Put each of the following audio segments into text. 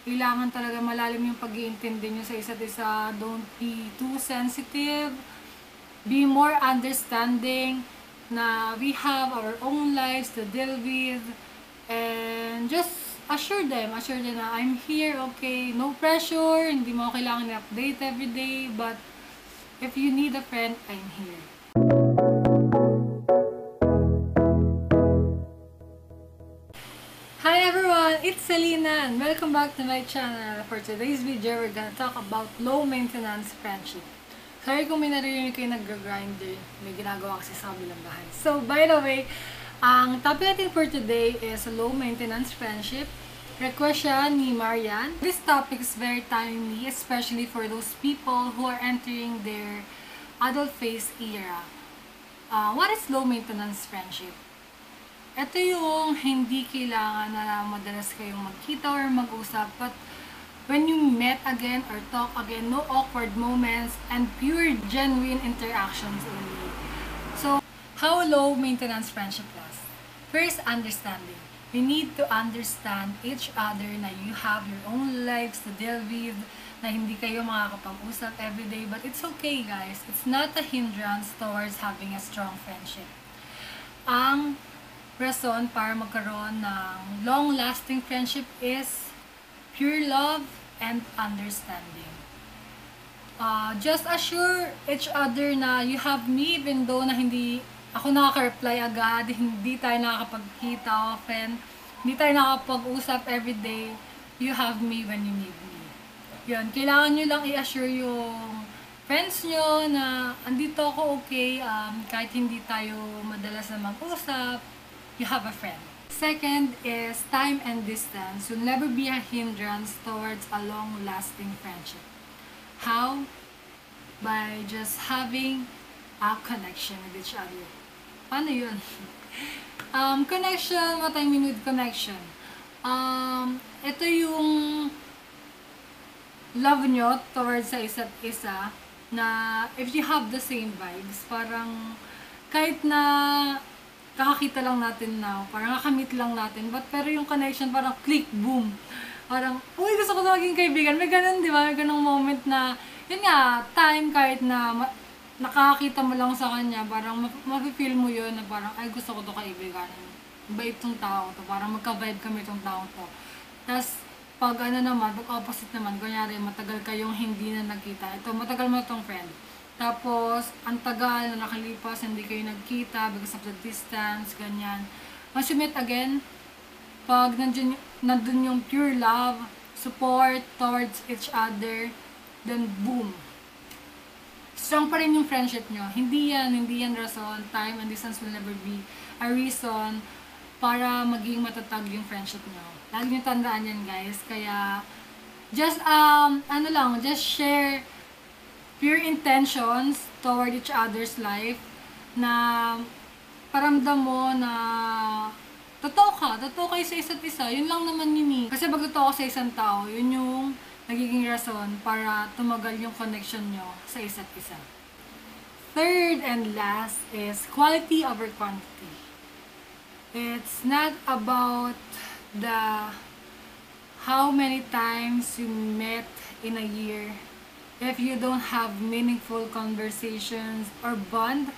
Kailangan talaga malalim yung pag-iintindi nyo sa isa't isa. Don't be too sensitive. Be more understanding na we have our own lives to deal with. And just assure them na I'm here, okay? No pressure. Hindi mo kailangan i-update everyday. But if you need a friend, I'm here. Hi everyone, it's Selena and welcome back to my channel. For today's video, we're gonna talk about low maintenance friendship. Sorry kung may narinig kayo nag-grinder, may ginagawa kasi sa kabilang bahay. So, by the way, ang topic natin for today is low maintenance friendship. Request siya ni Marian. This topic is very timely, especially for those people who are entering their adult phase era. What is low maintenance friendship? Ito yung hindi kailangan na madalas kayong magkita or mag-usap, but when you met again or talk again, no awkward moments and pure genuine interactions only. So, how low maintenance friendship lasts? First, understanding. You need to understand each other na you have your own lives to deal with, na hindi kayo makakapag-usap everyday, but it's okay guys. It's not a hindrance towards having a strong friendship. Ang rason para magkaroon ng long-lasting friendship is pure love and understanding. Just assure each other na you have me even though na hindi ako nakaka-reply agad, hindi tayo nakakapagkita often, hindi tayo nakakapag-usap everyday, you have me when you need me. Yun, kailangan nyo lang i-assure yung friends nyo na andito ako okay, kahit hindi tayo madalas na mag-usap, you have a friend. Second is time and distance will never be a hindrance towards a long-lasting friendship. How? By just having a connection with each other. Paano yun? Connection, what I mean with connection. Ito yung love nyo towards sa isa't isa na if you have the same vibes, parang kahit na kakakita lang natin now, parang kakamit lang natin, but pero yung connection parang click, boom. Parang, uy, gusto ko na maging kaibigan. May ganun, di ba? May ganung moment na, yun nga, time kahit na nakakita mo lang sa kanya, parang mafe-feel mo yun na parang, ay, gusto ko to kaibigan. Iba itong tao to, parang magka-vibe kami itong tao to. Tapos, pag ano naman, pag opposite naman, kunyari, matagal kayong hindi na nagkita. Ito, matagal mo itong friend. Tapos, ang tagal na nakalipas, hindi kayo nagkita because of the distance, ganyan. Once you meet again, pag nandun yung pure love, support towards each other, then boom. Strong pa rin yung friendship nyo. Hindi yan rason. Time and distance will never be a reason para maging matatag yung friendship nyo. Lagi nyo tandaan yan guys. Kaya, just, just share pure intentions toward each other's life na paramdam mo na totoo kayo sa isa't isa. Yun lang naman yun eh. Kasi pag totoo ka sa isang tao, yun yung nagiging rason para tumagal yung connection nyo sa isa't isa. Third and last is quality over quantity. It's not about the how many times you met in a year. If you don't have meaningful conversations or bond,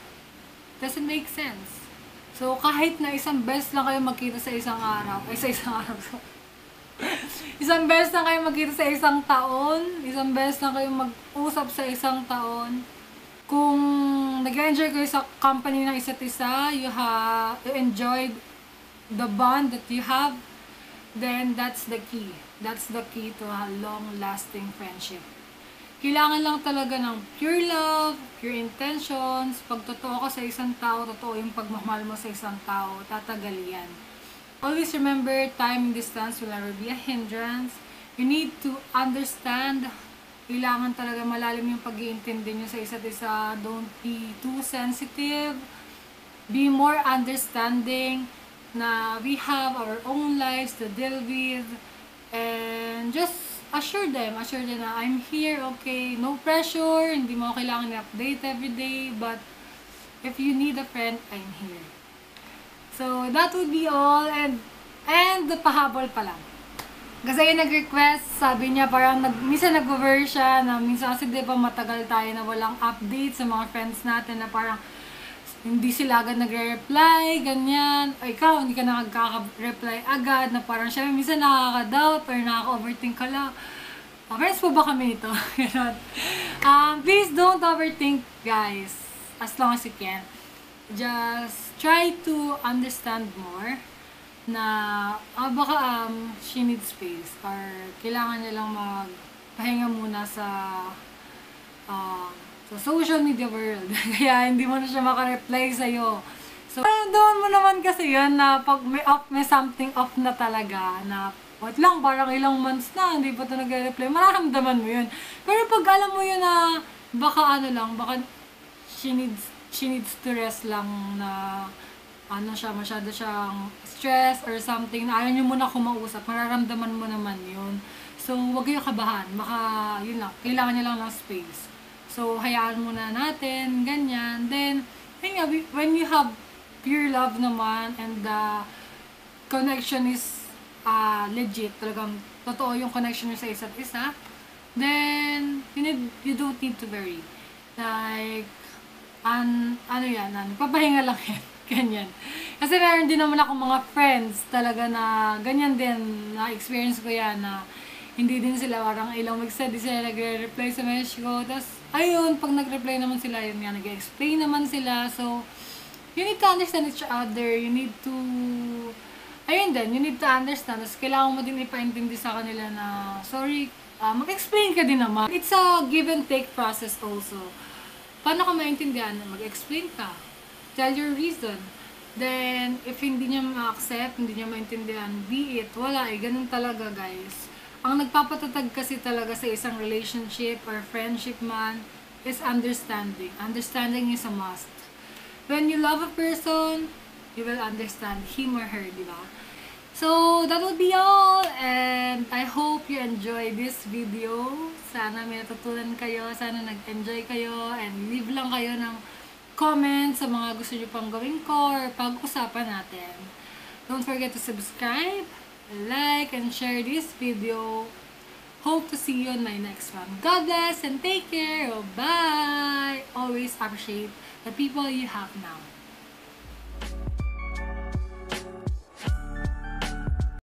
doesn't make sense. So, kahit na isang beses lang kayo magkita sa isang araw, isang beses lang kayo magkita sa isang taon, isang beses lang kayo mag-usap sa isang taon, kung nag-enjoy kayo sa company ng isa't isa, you enjoyed the bond that you have, then that's the key. That's the key to a long-lasting friendship. Kailangan lang talaga ng pure love, pure intentions. Pag totoo ka sa isang tao, totoo yung pagmamahal mo sa isang tao, tatagal yan. Always remember, time and distance will never be a hindrance. You need to understand. Kailangan talaga malalim yung pag-iintindi nyo sa isa't isa. Don't be too sensitive. Be more understanding na we have our own lives to deal with. And just assure them na I'm here, okay, no pressure, hindi mo kailangan i-update everyday, but if you need a friend, I'm here. So, that would be all, and pahabol pa lang. Kasi yung nag-request, sabi niya parang minsan nag-over siya na minsan kasi di ba matagal tayo na walang update sa mga friends natin na parang hindi sila agad nagre-reply, ganyan. O ikaw, hindi ka nakaka-reply agad na parang siya minsan nakaka-doubt or nakaka-overthink ka lang. Friends po ba kami nito? Please don't overthink, guys. As long as you can. Just try to understand more na baka she needs space or kailangan niya lang magpahinga muna sa social media world. Kaya hindi mo na siya makareply sa'yo. So, doon mo naman kasi yun na pag may something off na talaga na what lang, parang ilang months na, hindi pa ito nag-reply, mararamdaman mo yun. Pero pag alam mo yun na baka baka she needs to rest lang na masyado siyang stress or something na ayaw niyo muna kumausap, mararamdaman mo naman yun. So, wag kayong kabahan. Baka, yun lang, kailangan niya lang ng space. So, hayaan muna natin, ganyan. Then, yun nga, when you have pure love naman and the connection is legit, talagang totoo yung connection niyo sa isa't isa, then, you don't need to worry. Like, papahinga lang yan. Ganyan. Kasi meron din naman ako mga friends talaga na ganyan din, na-experience ko yan na hindi din sila parang ilang weeks na di sila nagre-reply sa message ko. Tapos, ayun, pag nag-reply naman sila, yun nga, nag-explain naman sila. So, you need to understand each other. You need to, you need to understand. Tapos, kailangan mo din ipaintindi sa kanila na, sorry, mag-explain ka din naman. It's a give and take process also. Paano ka maintindihan? Mag-explain ka. Tell your reason. Then, if hindi niya ma-accept, hindi niya maintindihan, be it. Wala ganun talaga, guys. Ang nagpapatatag kasi talaga sa isang relationship or friendship man is understanding. Understanding is a must. When you love a person, you will understand him or her, di ba? So, that will be all. And I hope you enjoy this video. Sana may natutunan kayo. Sana nag-enjoy kayo. And leave lang kayo ng comment sa mga gusto nyo pang gawin ko or pag-usapan natin. Don't forget to subscribe, like, and share this video. Hope to see you on my next one. God bless and take care. Bye! Always appreciate the people you have now.